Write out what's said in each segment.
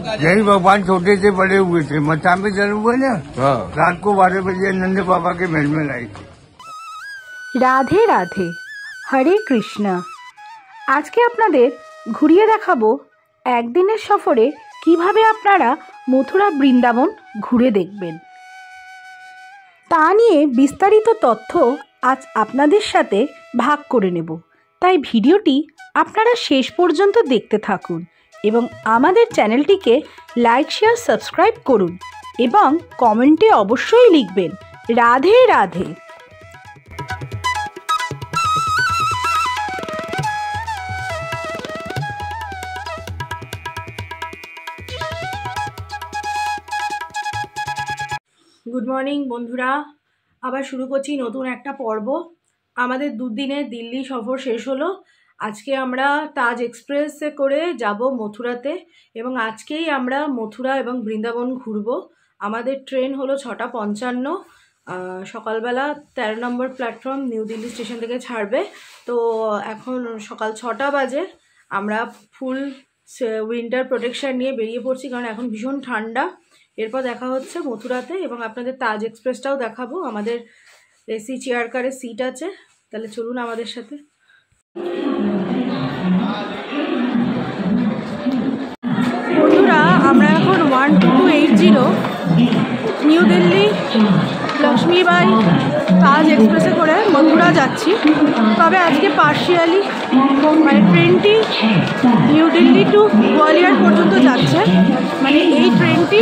यही भगवान छोटे से बड़े हुए थे, मत्था में जल हुए ना। रात को 12 बजे नंद बाबा के महल में लाई थी। রাধে রাধে, হরে কৃষ্ণ। আজকে আপনাদের ঘুরিয়ে দেখাবো একদিনের সফরে কিভাবে আপনারা মথুরা বৃন্দাবন ঘুরে দেখবেন। তা নিয়ে বিস্তারিত তথ্য আজ আপনাদের সাথে ভাগ করে নেব, তাই ভিডিওটি আপনারা শেষ পর্যন্ত দেখতে থাকুন এবং আমাদের চ্যানেলটিকে লাইক, শেয়ার, সাবস্ক্রাইব করুন এবং কমেন্টে অবশ্যই লিখবেন রাধে রাধে। গুড মর্নিং বন্ধুরা, আবার শুরু করছি নতুন একটা পর্ব। আমাদের দুদিনের দিল্লি সফর শেষ হলো। আজকে আমরা তাজ এক্সপ্রেসে করে যাব মথুরাতে এবং আজকেই আমরা মথুরা এবং বৃন্দাবন ঘুরব। আমাদের ট্রেন হলো 6:55, সকালবেলা 13 নম্বর প্ল্যাটফর্ম নিউ দিল্লি স্টেশন থেকে ছাড়বে। তো এখন সকাল 6টা বাজে। আমরা ফুল উইন্টার প্রোটেকশন নিয়ে বেরিয়ে পড়ছি, কারণ এখন ভীষণ ঠান্ডা। এরপর দেখা হচ্ছে মথুরাতে এবং আপনাদের তাজ এক্সপ্রেসটাও দেখাবো। আমাদের এসি চেয়ার কারের সিট আছে, তাহলে চলুন আমাদের সাথে। বন্ধুরা, আমরা এখন 1280 নিউ দিল্লি লক্ষ্মীবাই তাজ এক্সপ্রেসে করে মথুরা যাচ্ছি। তবে আজকে পার্শিয়ালি মানে ট্রেনটি নিউ দিল্লি টু গোয়ালিয়র পর্যন্ত যাচ্ছে। মানে এই ট্রেনটি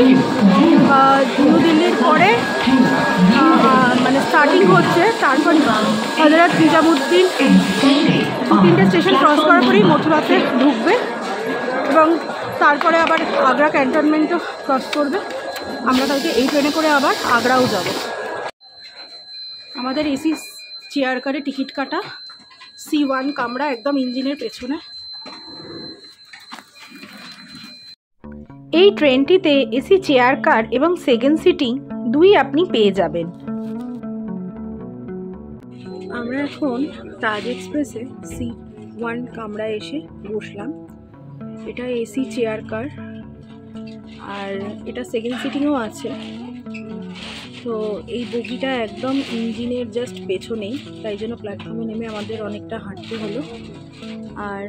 নিউ দিল্লির পরে মানে স্টার্টিং হচ্ছে, তারপর হজরত নিজামুদ্দিন 2-3টে স্টেশন ক্রস করার পরেই মথুরাতে ঢুকবে এবং তারপরে আবার আগ্রা ক্যান্টনমেন্টও ক্রস করবে। আমরা কালকে এই ট্রেনে করে আবার আগ্রাও যাব। আমাদের এসি চেয়ার কারে টিকিট কাটা, C1 কামরা, একদম ইঞ্জিনের পেছনে। এই ট্রেনটিতে এসি চেয়ার কার এবং সেকেন্ড সিটিং দুই আপনি পেয়ে যাবেন। আমরা এখন তাজ এক্সপ্রেসে C1 কামরায় এসে বসলাম। এটা এসি চেয়ার কার আর এটা সেকেন্ড সিটিংও আছে। তো এই বগিটা একদম ইঞ্জিনের জাস্ট পেছনেই, তাই জন্য প্ল্যাটফর্মে নেমে আমাদের অনেকটা হাঁটতে হলো। আর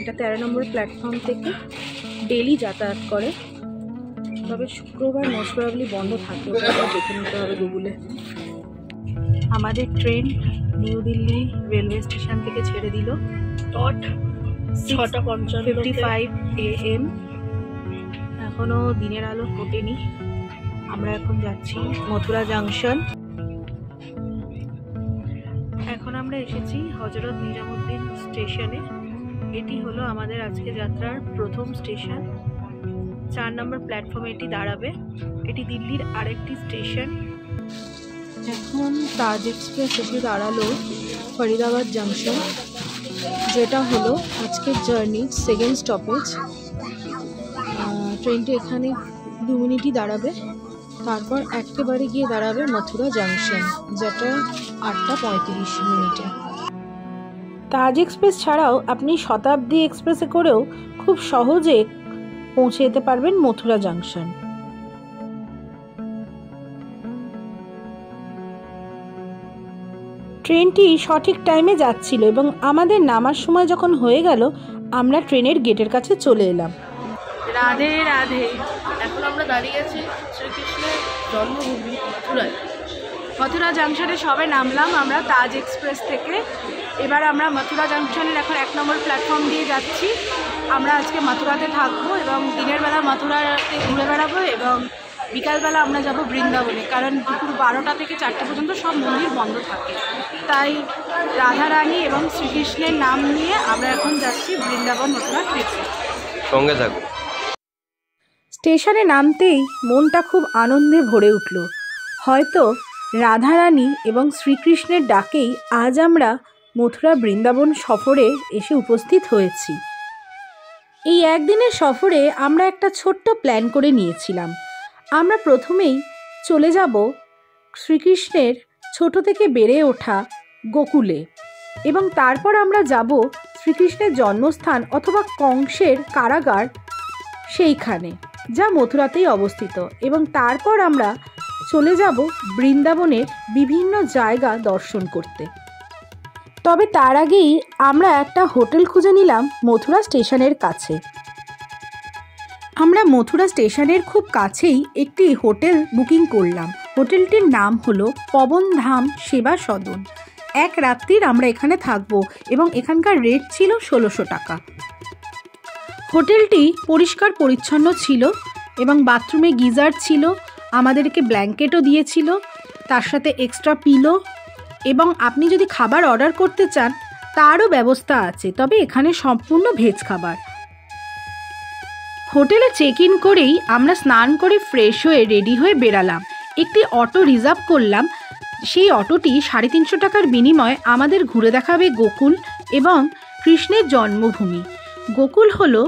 এটা 13 নম্বর প্ল্যাটফর্ম থেকে ডেলি যাতায়াত করে, তবে শুক্রবার মোস্ট প্রবাবলি বন্ধ থাকে, ওটা দেখে নিতে হবে গুগলে। আমাদের train new Delhi railway station থেকে ছেড়ে দিল 6:55 AM। এখনও দিনের আলো ফোটেনি। আমরা এখন যাচ্ছি মথুরা জাংশন। এখন আমরা এসেছি হজরত নিজামুদ্দিন স্টেশনে। এটি হলো আমাদের আজকে যাত্রার প্রথম স্টেশন। 4 নম্বর প্ল্যাটফর্মে এটি দাঁড়াবে। এটি দিল্লির আরেকটি স্টেশন। এখন তাজ এক্সপ্রেস এসে দাঁড়ালো ফরিদাবাদ জাংশন, যেটা হলো আজকের জার্নির সেকেন্ড স্টপেজ। ট্রেনটি এখানে 2 মিনিটই দাঁড়াবে, তারপর একেবারে গিয়ে দাঁড়াবে মথুরা জাংশন, যেটা 8:35 তাজ এক্সপ্রেস ছাড়াও আপনি শতাব্দী এক্সপ্রেসে করেও খুব সহজে পৌঁছে যেতে পারবেন মথুরা জাংশন। ট্রেনটি সঠিক টাইমে যাচ্ছিল এবং আমাদের নামার সময় যখন হয়ে গেল, আমরা ট্রেনের গেটের কাছে চলে এলাম। রাধে রাধে। এখন আমরা দাঁড়িয়ে আছি শ্রীকৃষ্ণের জন্মভূমি মথুরায়। মথুরা জাংশনে সবে নামলাম আমরা তাজ এক্সপ্রেস থেকে। এবার আমরা মথুরা জাংশনের এখন 1 নম্বর প্ল্যাটফর্ম দিয়ে যাচ্ছি। আমরা আজকে মথুরাতে থাকবো এবং দিনের বেলা মথুরাতে ঘুরে বেড়াবো এবং বিকালবেলা আমরা যাব বৃন্দাবনে, কারণ দুপুর 12টা থেকে 4টে পর্যন্ত সব মন্দির বন্ধ থাকে। তাই রাধারানী এবং শ্রীকৃষ্ণের নাম নিয়ে আমরা এখন যাচ্ছি বৃন্দাবন মথুরা ট্রিপে। সঙ্গে থাকো। স্টেশনে নামতেই মনটা খুব আনন্দে ভরে উঠল। হয়তো রাধারানী এবং শ্রীকৃষ্ণের ডাকেই আজ আমরা মথুরা বৃন্দাবন সফরে এসে উপস্থিত হয়েছি। এই একদিনের সফরে আমরা একটা ছোট্ট প্ল্যান করে নিয়েছিলাম। আমরা প্রথমেই চলে যাব শ্রীকৃষ্ণের ছোট থেকে বেড়ে ওঠা গোকুলে এবং তারপর আমরা যাব শ্রীকৃষ্ণের জন্মস্থান অথবা কংসের কারাগার সেইখানে। যা মথুরাতেই অবস্থিত, এবং তারপর আমরা চলে যাব বৃন্দাবনের বিভিন্ন জায়গা দর্শন করতে। তবে তার আগেই আমরা একটা হোটেল খুঁজে নিলাম মথুরা স্টেশনের কাছে। আমরা মথুরা স্টেশনের খুব কাছেই একটি হোটেল বুকিং করলাম। হোটেলটির নাম হলো পবনধাম সেবা সদন। এক রাত্রির আমরা এখানে থাকবো এবং এখানকার রেট ছিল 1600 টাকা। হোটেলটি পরিষ্কার পরিচ্ছন্ন ছিল এবং বাথরুমে গিজার ছিল, আমাদেরকে ব্ল্যাঙ্কেটও দিয়েছিল, তার সাথে এক্সট্রা পিলো, এবং আপনি যদি খাবার অর্ডার করতে চান তারও ব্যবস্থা আছে, তবে এখানে সম্পূর্ণ ভেজ খাবার। হোটেলে চেক ইন করেই আমরা স্নান করে ফ্রেশ হয়ে রেডি হয়ে বেরালাম। একটি অটো রিজার্ভ করলাম। সেই অটোটি 350 টাকার বিনিময়ে আমাদের ঘুরে দেখাবে গোকুল এবং কৃষ্ণের জন্মভূমি। গোকুল হলো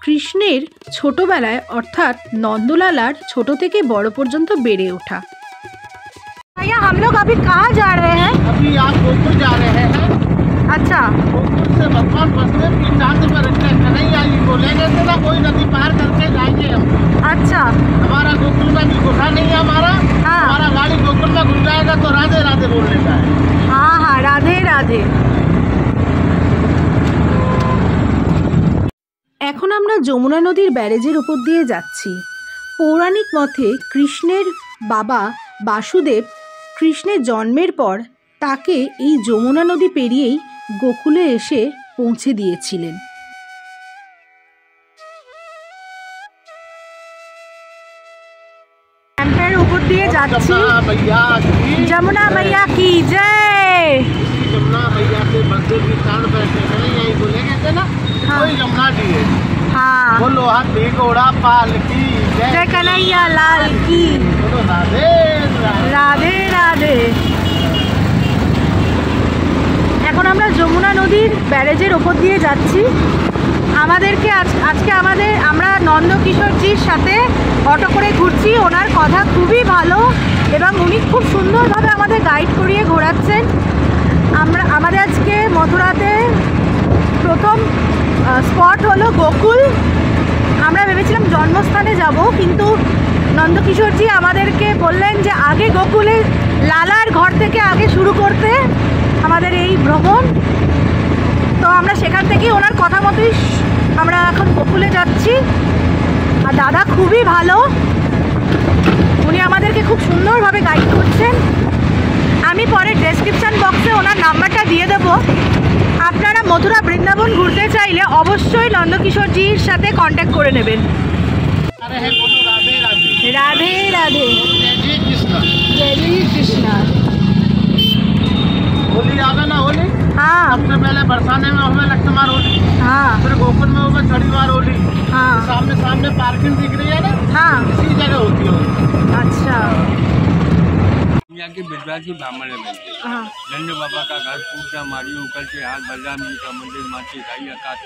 কৃষ্ণের ছোটবেলায় অর্থাৎ নন্দলালার ছোট থেকে বড় পর্যন্ত বেড়ে ওঠা। भैया हम लोग अभी कहाँ जा रहे हैं? अभी आप गोकुल जा रहे हैं। अच्छा, गोकुल से भगवान वसुदेव की चांद पर कन्हैया जी को ले गए थे ना, कोई नदी पार करके जाएंगे हम। अच्छा, हमारा गोकुल में भी गुफा नहीं है हमारा। हाँ। हमारा गाड़ी गोकुल में घुस जाएगा तो राधे राधे बोलने का है। हाँ हाँ, राधे राधे। এখন আমরা যমুনা নদীর ব্যারেজের উপর দিয়ে যাচ্ছি। পৌরাণিক মতে কৃষ্ণের বাবা বাসুদেব কৃষ্ণের জন্মের পর তাকে এই যমুনা নদী পেরিয়েই গোকুলে এসে পৌঁছে দিয়েছিলেন। ড্যামের উপর দিয়ে যাচ্ছি। যমুনা मैया की जय। यमुना मैया के मंदिर की चांद पर कन्हैया जी को ले गए थे ना, हाँ। कोई यमुना जी है। हाँ, बोलो हाथी घोड़ा पाल की जय कन्हैया लाल की। बोलो राधे রাধে রাধে। এখন আমরা যমুনা নদীর ব্যারেজের ওপর দিয়ে যাচ্ছি। আমাদেরকে আজকে আমরা নন্দকিশোরজির সাথে অটো করে ঘুরছি। ওনার কথা খুবই ভালো এবং উনি খুব সুন্দরভাবে আমাদের গাইড করিয়ে ঘোরাচ্ছেন। আমাদের আজকে মথুরাতে প্রথম স্পট হলো গোকুল। আমরা ভেবেছিলাম জন্মস্থানে যাব, কিন্তু নন্দকিশোরজি আমাদেরকে বললেন যে আগে গোকুলে লালার ঘর থেকে আগে শুরু করতে আমাদের এই ভ্রমণ। তো আমরা সেখান থেকেই ওনার কথা মতোই আমরা এখন গোকুলে যাচ্ছি। আর দাদা খুবই ভালো, উনি আমাদেরকে খুব সুন্দরভাবে গাইড করছেন। আমি পরে ডেসক্রিপশান বক্সে ওনার নাম্বারটা দিয়ে দেবো। আপনারা মথুরা বৃন্দাবন ঘুরতে চাইলে অবশ্যই নন্দকিশোরজির সাথে কন্ট্যাক্ট করে নেবেন। राधे राधे। जय कृष्ण। जय कृष्ण। होली आवे ना, होली हाँ सबसे पहले बरसाने में हमें लक्ष्मण होली, हाँ फिर गोकुल में हमें छठीवार होली। हाँ सामने सामने पार्किंग दिख रही है ना, हाँ, इसी जगह होती है। अच्छा, यहाँ की विद्वासी ब्राह्मण है मिलते हाँ नंद बाबा का घर पूजा मारी ऊपर से हाथ बलराम जी का मंदिर माची खाई आकाश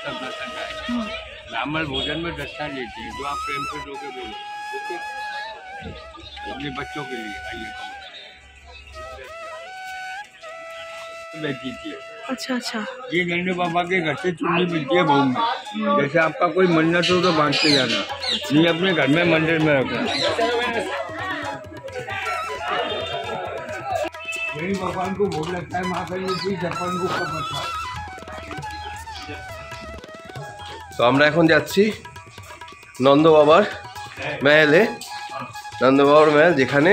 सब दर्शन कराए। ब्राह्मण भोजन में दक्षिणा लेते हैं, जो आप प्रेम से लोगे बोलो अपने बच्चों के लिए आइए कीजिए। अच्छा अच्छा, ये नंद बाबा के घर से चुन्नी मिलती है बहू में। जैसे आपका कोई मन्नत हो तो बांधते जाना, नहीं अपने घर में मंदिर में रखना। यही भगवान को भोग लगता है, माता जी जपन को कब बता। তো আমরা এখন যাচ্ছি নন্দ বাবার महले, नंद बाबार महल, যেখানে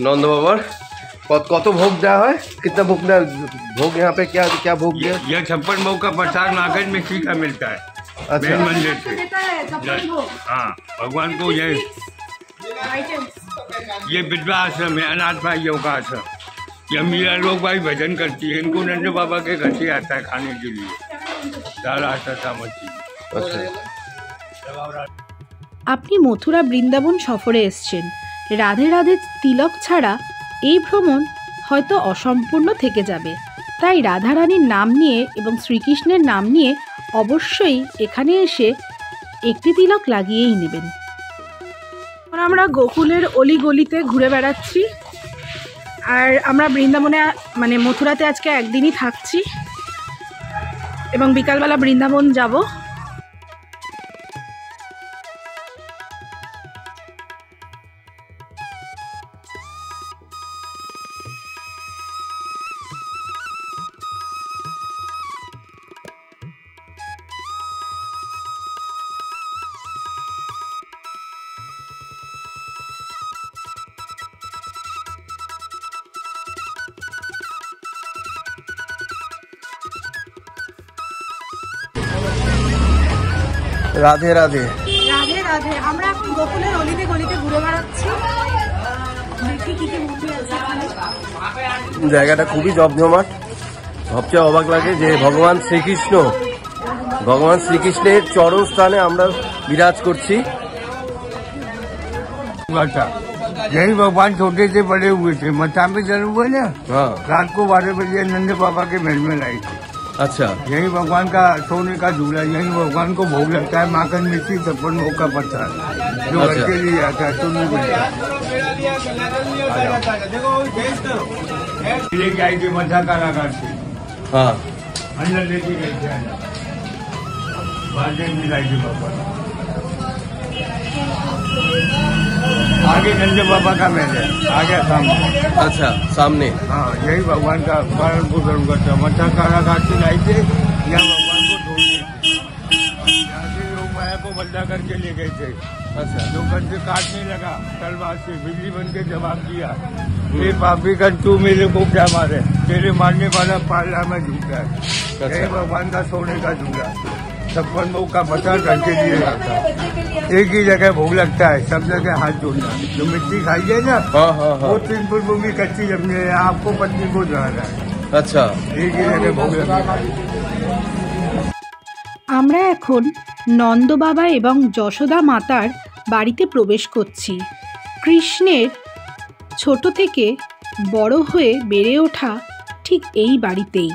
नंद बाबार कत भोग देवा है, कितना भोग भोग यहाँ पे क्या क्या भोग दिया? यह 56 भोग का प्रसाद नागज में फ्री का मिलता है। अच्छा। मेन मंदिर से। हाँ, भगवान को ये विधवा आश्रम है, अनाथ भाइयों का आश्रम। ये मीरा लोग भाई भजन करती है, इनको नंद बाबा के घर से आता है खाने के लिए सारा आता सामर्थ्य। अच्छा। আপনি মথুরা বৃন্দাবন সফরে এসছেন, রাধে রাধে তিলক ছাড়া এই ভ্রমণ হয়তো অসম্পূর্ণ থেকে যাবে। তাই রাধারানীর নাম নিয়ে এবং শ্রীকৃষ্ণের নাম নিয়ে অবশ্যই এখানে এসে একটি তিলক লাগিয়েই নেবেন। আমরা গোকুলের অলিগলিতে ঘুরে বেড়াচ্ছি, আর আমরা বৃন্দাবনে মানে মথুরাতে আজকে একদিনই থাকছি এবং বিকালবেলা বৃন্দাবন যাব। রাধে রাধে। রাধে রাধে। আমরা এখন গোকুলের অলিতে গলিতে ঘুরে বেড়াচ্ছি, দেখি কি কি মূর্তি আছে এখানে। জায়গাটা খুবই জমজমাট। সবচেয়ে অবাক লাগে যে ভগবান শ্রীকৃষ্ণের চরণ স্থানে আমরা বিরাজ করছি। यही भगवान छोटे से बड़े हुए थे, मथा में जल हुए ना। हाँ। रात को 12 बजे नंद बाबा के महल में लाई थी। अच्छा, यही भगवान का सोने का झूला, यही भगवान को भोग लगता है। माखन मिर्ची 56 भोग का पत्थर जो घर अच्छा। के लिए आता है, सुनने को लेके आई थी मथा कारागार से, हाँ अंदर लेके गई थी। बाल्टी मिलाई थी भगवान। आगे नंद बाबा का महल है, आगे सामने। अच्छा, सामने। हाँ, यही भगवान का पालन पोषण करता। मथा कारागार से लाई थे, यहाँ भगवान को ढूंढने यहाँ से लोग माया को बंधा करके ले गए थे। अच्छा, जो गन से काटने लगा तलवार से, बिजली बन के जवाब दिया, ये पापी गन तू मेरे को क्या मारे, तेरे मारने वाला पाला में झूठा है। यही भगवान का सोने का झूला 56 भोग का पत्थर घर के लिए आता है। एक ही जगह भोग लगता है, सब जगह हाथ जोड़ना। जो मिट्टी खाई है ना, हाँ हाँ हाँ। वो 3 फुट भूमि कच्ची जमने है, आपको पत्नी को जाना है। अच्छा, एक ही जगह भोग लगता है। আমরা এখন নন্দ বাবা এবং যশোদা মাতার বাড়িতে প্রবেশ করছি। কৃষ্ণের ছোট থেকে বড় হয়ে বেড়ে ওঠা ঠিক এই বাড়িতেই।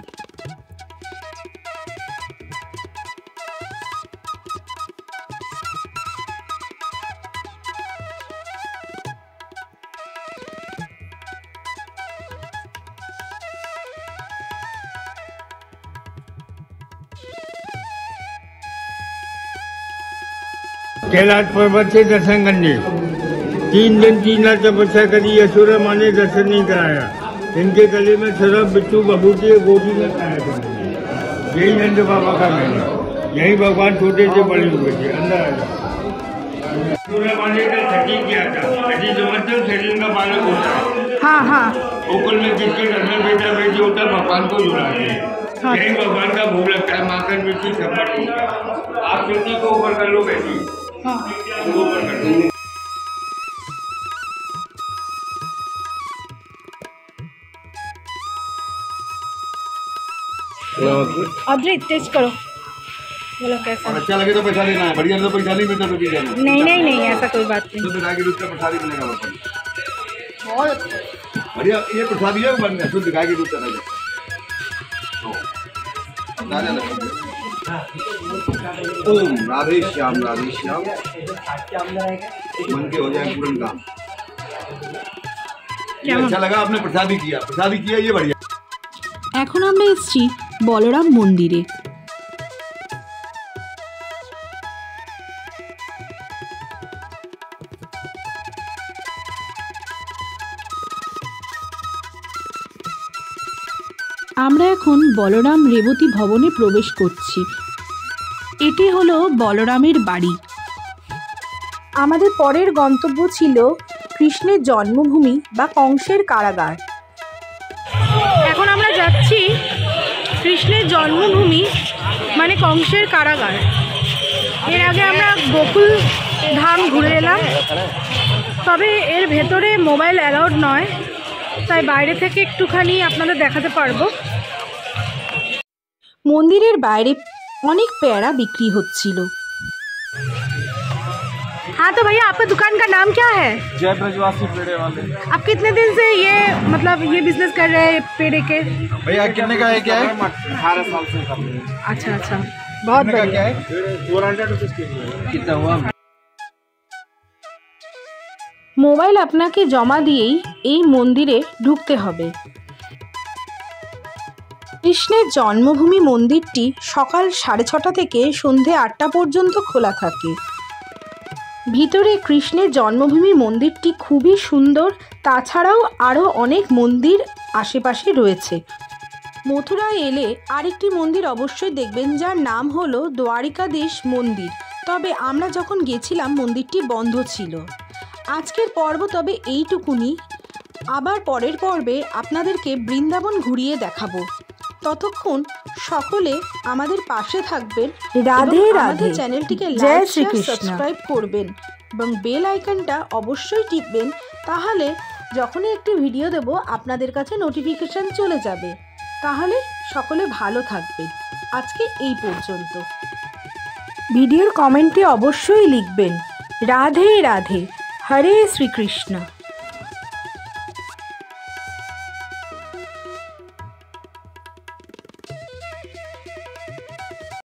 कैलाश पर्वत से दर्शन करने 3 दिन 3 रात तपस्या करी, असुर माँ ने दर्शन नहीं कराया। इनके गले में शराब बिट्टू बबूती गोदी में खाया था। यही नंद बाबा का महल है, यही भगवान छोटे से बड़े हुए थे। अंदर आ जाओ। असुर माँ ने छठी किया था, छठी समझते शरीर का बालक होता है। हाँ हाँ। गोकुल में जिसके घर में बेटा बेटी होता है, भगवान को जुड़ाते हैं। यही भगवान का भोग लगता है, माखन मिर्ची 56 भोग का। आप सुनने को ऊपर कर लो बेटी, ऊपर कर लो। अद्रित टेस्ट करो, बोलो कैसा। अच्छा लगे तो पैसा लेना है, बढ़िया तो पैसा नहीं मिलता तो भी जाना। नहीं नहीं नहीं, ऐसा कोई बात नहीं। शुद्ध गाय के दूध का प्रसाद ही मिलेगा वहाँ पर। बढ़िया, ये प्रसाद ही है बन गया, शुद्ध गाय के दूध का रहेगा। ओम राधे श्याम राधे श्याम, मन के हो जाए पूर्ण काम। ये अच्छा लगा, आपने प्रसाद ही किया, ये बढ़िया। এখন আমরা এসেছি বলরাম মন্দিরে। আমরা এখন বলরাম রেবতী ভবনে প্রবেশ করছি। এটি হলো বলরামের বাড়ি। আমাদের পরের গন্তব্য ছিল কৃষ্ণের জন্মভূমি বা কংসের কারাগার। এখন আমরা যাচ্ছি কৃষ্ণের জন্মভূমি মানে কংসের কারাগার। এর আগে আমরা গোকুল ধাম ঘুরে এলাম, তবে এর ভেতরে মোবাইল অ্যালাউড নয়, তাই বাইরে থেকে একটুখানি আপনাদের দেখাতে পারবো। মন্দিরের বাইরে অনেক পেয়ারা বিক্রি হচ্ছিল। हाँ तो भैया, आपका दुकान का नाम क्या है? जय ब्रजवासी पेड़े वाले। आप कितने दिन से ये बिजनेस कर रहे हैं पेड़े के? भैया कितने का है, क्या है? 18 साल से कर रहे हैं। अच्छा अच्छा, बहुत बढ़िया। क्या है? 400 रुपीज के जी। कितना हुआ? মোবাইল আপনাকে জমা দিয়েই এই মন্দিরে ঢুকতে হবে। কৃষ্ণের জন্মভূমি মন্দিরটি সকাল 6:30 থেকে সন্ধে 8টা পর্যন্ত খোলা থাকে। ভিতরে কৃষ্ণের জন্মভূমি মন্দিরটি খুবই সুন্দর, তাছাড়াও আরও অনেক মন্দির আশেপাশে রয়েছে। মথুরায় এলে আরেকটি মন্দির অবশ্যই দেখবেন, যার নাম হলো দ্বারিকাধীশ মন্দির। তবে আমরা যখন গেছিলাম মন্দিরটি বন্ধ ছিল। আজকের পর্ব তবে এইটুকুনি। আবার পরের পর্বে আপনাদেরকে বৃন্দাবন ঘুরিয়ে দেখাবো। ততক্ষণ সকলে আমাদের পাশে থাকবেন, রাধে এবং রাধে। আমাদের চ্যানেলটিকে জয় লাইক শেয়ার শ্রীকৃষ্ণ। সাবস্ক্রাইব করবেন এবং বেল আইকনটা অবশ্যই টিপবেন, তাহলে যখনই একটি ভিডিও দেব আপনাদের কাছে নোটিফিকেশন চলে যাবে। তাহলে সকলে ভালো থাকবেন। আজকে এই পর্যন্ত। ভিডিওর কমেন্টে অবশ্যই লিখবেন রাধে রাধে, হরে শ্রীকৃষ্ণ।